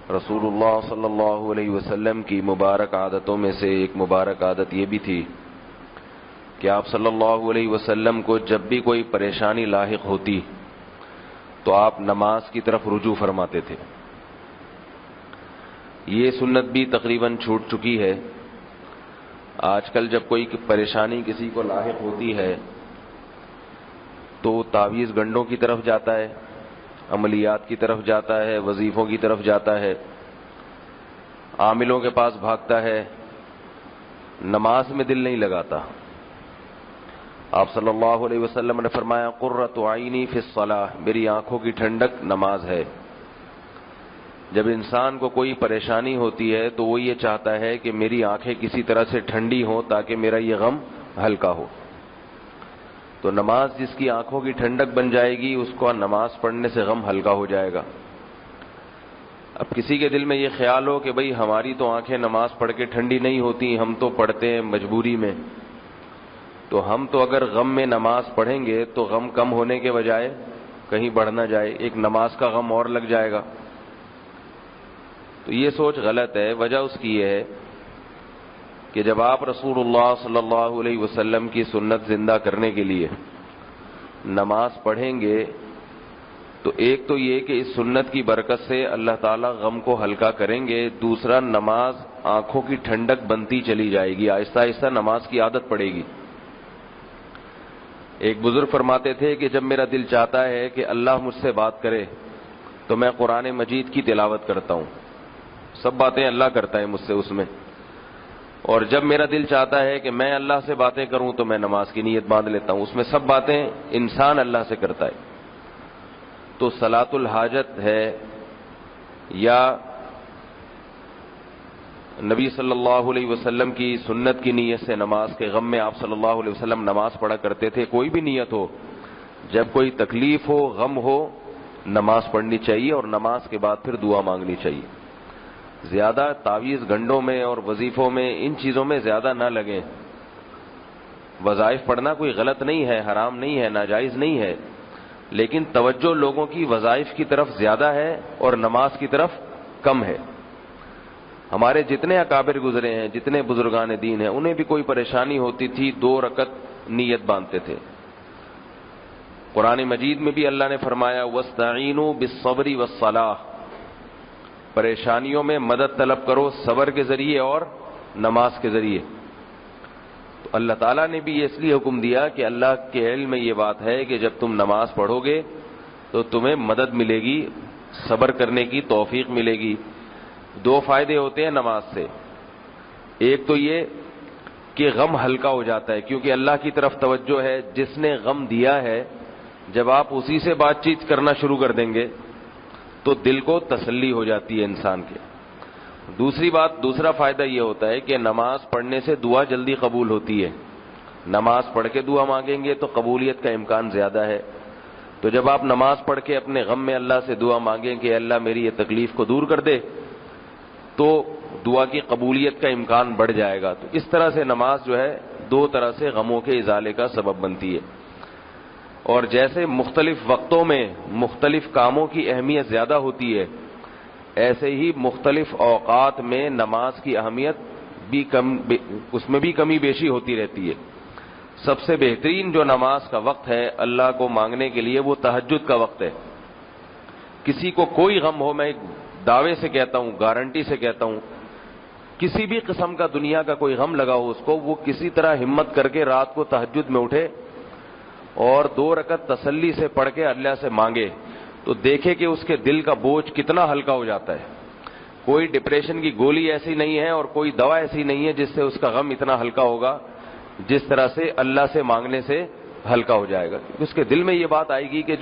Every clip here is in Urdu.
رسول اللہ صلی اللہ علیہ وسلم کی مبارک عادتوں میں سے ایک مبارک عادت یہ بھی تھی کہ آپ صلی اللہ علیہ وسلم کو جب بھی کوئی پریشانی لاحق ہوتی تو آپ نماز کی طرف رجوع فرماتے تھے. یہ سنت بھی تقریباً چھوٹ چکی ہے. آج کل جب کوئی پریشانی کسی کو لاحق ہوتی ہے تو تعویذ گنڈوں کی طرف جاتا ہے، عملیات کی طرف جاتا ہے، وظیفوں کی طرف جاتا ہے، عاملوں کے پاس بھاگتا ہے، نماز میں دل نہیں لگاتا. آپ صلی اللہ علیہ وسلم نے فرمایا قرۃ عینی فی الصلاۃ، میری آنکھوں کی ٹھنڈک نماز ہے. جب انسان کو کوئی پریشانی ہوتی ہے تو وہ یہ چاہتا ہے کہ میری آنکھیں کسی طرح سے ٹھنڈی ہوں تاکہ میرا یہ غم ہلکا ہو. تو نماز جس کی آنکھوں کی ٹھنڈک بن جائے گی اس کو نماز پڑھنے سے غم ہلکا ہو جائے گا. اب کسی کے دل میں یہ خیال ہو کہ بھئی ہماری تو آنکھیں نماز پڑھ کے ٹھنڈی نہیں ہوتی، ہم تو پڑھتے ہیں مجبوری میں، تو ہم تو اگر غم میں نماز پڑھیں گے تو غم کم ہونے کے بجائے کہیں بڑھ نہ جائے، ایک نماز کا غم اور لگ جائے گا. تو یہ سوچ غلط ہے. وجہ اس کی یہ ہے کہ جب آپ رسول اللہ صلی اللہ علیہ وسلم کی سنت زندہ کرنے کے لیے نماز پڑھیں گے تو ایک تو یہ کہ اس سنت کی برکت سے اللہ تعالیٰ غم کو ہلکا کریں گے، دوسرا نماز آنکھوں کی ٹھنڈک بنتی چلی جائے گی، آہستہ آہستہ نماز کی عادت پڑے گی. ایک بزرگ فرماتے تھے کہ جب میرا دل چاہتا ہے کہ اللہ مجھ سے بات کرے تو میں قرآن مجید کی تلاوت کرتا ہوں، سب باتیں اللہ کرتا ہے مجھ سے اس میں، اور جب میرا دل چاہتا ہے کہ میں اللہ سے باتیں کروں تو میں نماز کی نیت باندھ لیتا ہوں، اس میں سب باتیں انسان اللہ سے کرتا ہے. تو صلاۃ الحاجت ہے یا نبی صلی اللہ علیہ وسلم کی سنت کی نیت سے نماز کے غم میں آپ صلی اللہ علیہ وسلم نماز پڑھا کرتے تھے. کوئی بھی نیت ہو، جب کوئی تکلیف ہو، غم ہو، نماز پڑھنی چاہیے اور نماز کے بعد پھر دعا مانگنی چاہیے. زیادہ تعویذ گنڈوں میں اور وظیفوں میں ان چیزوں میں زیادہ نہ لگیں. وظائف پڑھنا کوئی غلط نہیں ہے، حرام نہیں ہے، ناجائز نہیں ہے، لیکن توجہ لوگوں کی وظائف کی طرف زیادہ ہے اور نماز کی طرف کم ہے. ہمارے جتنے اکابر گزرے ہیں، جتنے بزرگان دین ہیں، انہیں بھی کوئی پریشانی ہوتی تھی 2 رکعت نیت باندھتے تھے. قرآن مجید میں بھی اللہ نے فرمایا وَاسْتَعِینُوا بِالصَّبْرِ وَالصَّلَاةِ، پریشانیوں میں مدد طلب کرو صبر کے ذریعے اور نماز کے ذریعے. تو اللہ تعالیٰ نے بھی اس لیے حکم دیا کہ اللہ کے علم میں یہ بات ہے کہ جب تم نماز پڑھو گے تو تمہیں مدد ملے گی، صبر کرنے کی توفیق ملے گی. 2 فائدے ہوتے ہیں نماز سے. ایک تو یہ کہ غم ہلکا ہو جاتا ہے کیونکہ اللہ کی طرف توجہ ہے، جس نے غم دیا ہے جب آپ اسی سے بات چیت کرنا شروع کر دیں گے تو دل کو تسلی ہو جاتی ہے انسان کے. دوسرا فائدہ یہ ہوتا ہے کہ نماز پڑھنے سے دعا جلدی قبول ہوتی ہے. نماز پڑھ کے دعا مانگیں گے تو قبولیت کا امکان زیادہ ہے. تو جب آپ نماز پڑھ کے اپنے غم میں اللہ سے دعا مانگیں کہ اللہ میری یہ تکلیف کو دور کر دے تو دعا کی قبولیت کا امکان بڑھ جائے گا. تو اس طرح سے نماز جو ہے 2 طرح سے غموں کے ازالے کا سبب بنتی ہے. اور جیسے مختلف وقتوں میں مختلف کاموں کی اہمیت زیادہ ہوتی ہے، ایسے ہی مختلف اوقات میں نماز کی اہمیت بھی اس میں بھی کمی بیشی ہوتی رہتی ہے. سب سے بہترین جو نماز کا وقت ہے اللہ کو مانگنے کے لیے وہ تہجد کا وقت ہے. کسی کو کوئی غم ہو، میں دعوے سے کہتا ہوں، گارنٹی سے کہتا ہوں، کسی بھی قسم کا دنیا کا کوئی غم لگا ہو اس کو، وہ کسی طرح ہمت کر کے رات کو تہجد میں اٹھے اور 2 رکعت تسلی سے پڑھ کے اللہ سے مانگے تو دیکھے کہ اس کے دل کا بوجھ کتنا ہلکا ہو جاتا ہے. کوئی ڈپریشن کی گولی ایسی نہیں ہے اور کوئی دوا ایسی نہیں ہے جس سے اس کا غم اتنا ہلکا ہوگا جس طرح سے اللہ سے مانگنے سے ہلکا ہو جائے گا. اس کے دل میں یہ بات آئے گی کہ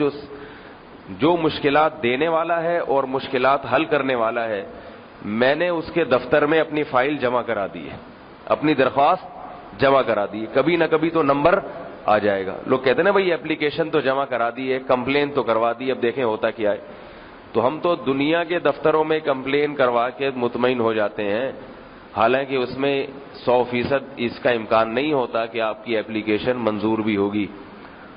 جو مشکلات دینے والا ہے اور مشکلات حل کرنے والا ہے، میں نے اس کے دفتر میں اپنی فائل جمع کرا دی ہے، اپنی درخواست جمع کرا دی ہے، کبھی نہ کبھی تو نمبر آ جائے گا. لوگ کہتے ہیں نا بھائی اپلیکیشن تو جمع کرا دی ہے، کمپلین تو کروا دی، اب دیکھیں ہوتا کیا ہے. تو ہم تو دنیا کے دفتروں میں کمپلین کروا کے مطمئن ہو جاتے ہیں، حالانکہ اس میں 100% اس کا امکان نہیں ہوتا کہ آپ کی اپلیکیشن منظور بھی ہوگی.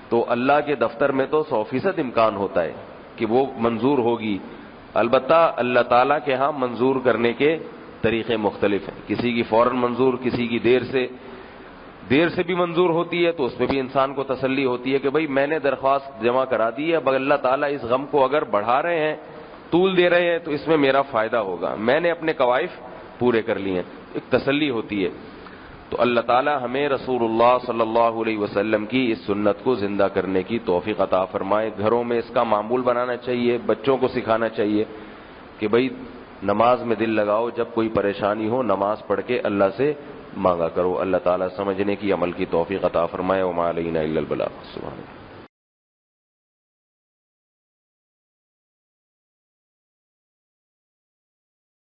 تو اللہ کے دفتر میں تو 100% امکان ہوتا ہے کہ وہ منظور ہوگی. البتہ اللہ تعالیٰ کے ہاں منظور کرنے کے طریقے مختلف ہیں. کسی کی فوراً منظور، کسی کی دیر سے بھی منظور ہوتی ہے، تو اس پہ بھی انسان کو تسلی ہوتی ہے کہ بھئی میں نے درخواست جمع کرا دی ہے، اب اللہ تعالیٰ اس غم کو اگر بڑھا رہے ہیں، طول دے رہے ہیں، تو اس میں میرا فائدہ ہوگا، میں نے اپنے کوائف پورے کر لیے ہیں. ایک تسلی ہوتی ہے. تو اللہ تعالیٰ ہمیں رسول اللہ صلی اللہ علیہ وسلم کی اس سنت کو زندہ کرنے کی توفیق عطا فرمائے. گھروں میں اس کا معمول بنانا چاہیے، بچوں کو سکھانا چاہیے کہ بھئی نماز میں دل لگاؤ، جب کوئی پریشانی ہو نماز پڑھ کے اللہ سے مانگا کرو. اللہ تعالیٰ سمجھنے کی، عمل کی توفیق عطا فرمائے. وما علینا الا البلاغ. سبحان اللہ.